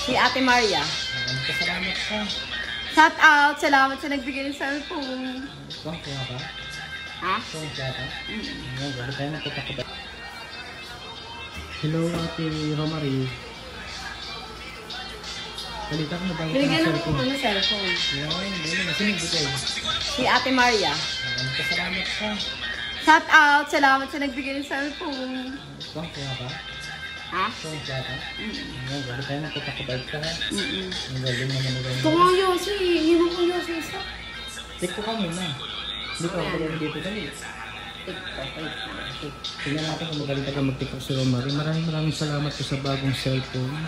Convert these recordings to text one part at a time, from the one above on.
Si Ate Maria. Salamat ka. Shout out! Salamat sa nagbigay ng cellphone. Kung kaya ka? Ha? Kung kaya ka? Balik tayo magpatakabay. Hello, Ate Romary. Balita ko na ba binigyan ng cellphone. Yan, nasinig ko kayo. Si Ate Maria. Salamat ka. Shout out! Salamat sa nagbigay ng cellphone. Kung kaya ka? Ha? Kung kaya ka? Balik tayo magpatakabay ka. Ang galing naman nila. Ito nga Yossi. Yun ang Yossi isa. Take ko ka muna. Hindi ka ako lang dito dali. Tingnan natin kung magaling ka mag-tiktok si Romary. Maraming salamat po sa bagong cellphone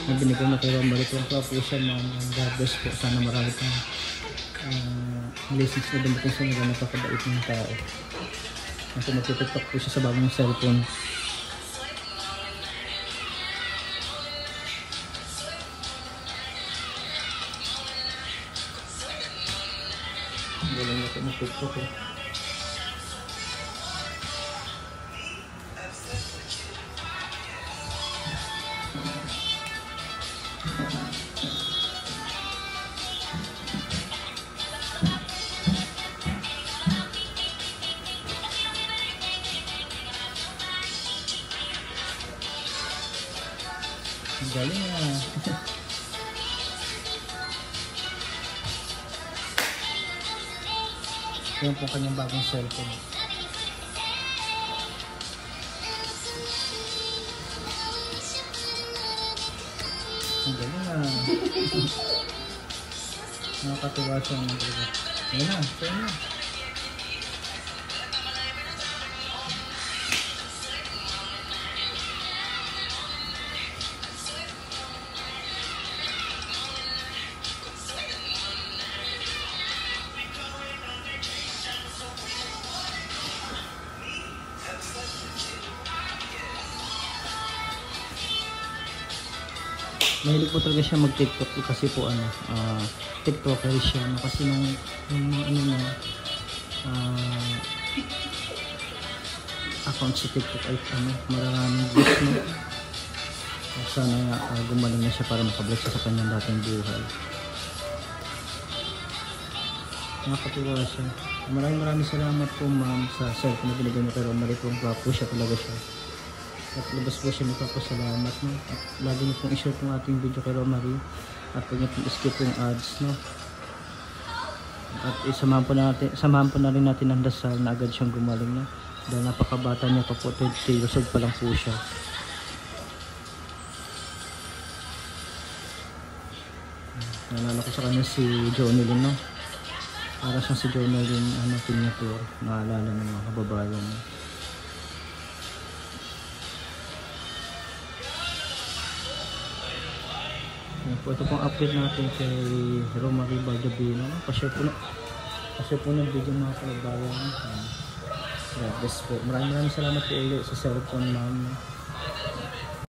na binigay mo kay Romary. Kung po siya, God bless po. Sana marami pang blessings na dumating sa nila, napakabait ng tao. Kasi mag-tiktok po siya sa bagong cellphone. Galing na po mag-tiktok eh. Galing na. Yan po kanyang bagong cellphone. Ang galing na. Nakakatuwa siya ng talaga. Yan na, siya na. Mahilig po talaga siya mag-tiktok kasi po tiktoker siya kasi nung ano na account sa TikTok ay maraming views no. Sana gumaling na siya para makabalik siya sa kanyang dating buhay. Nakakatuwa siya. Maraming salamat po ma'am sa cellphone na binigay mo kay Romary. Gwapo siya talaga siya. At labas po siya nagpapasalamat no? At lagi niyo pong i-share itong ating video kay Romary at huwag niyo pong skip yung ads no? At samahan po na rin natin ang dasal na agad siyang gumaling no? Dahil napakabata niya pa po, 20 years old pa lang po siya. Naalala ko sa kanya si Jonelyn no? Para siyang si Jonelyn Pinatur, naalala ng mga kababayan. Ito pong update natin kay Romary Baldabino. Pa-share po ng video mga kababayan. God bless po. Maraming salamat po ulit sa cellphone ma'am.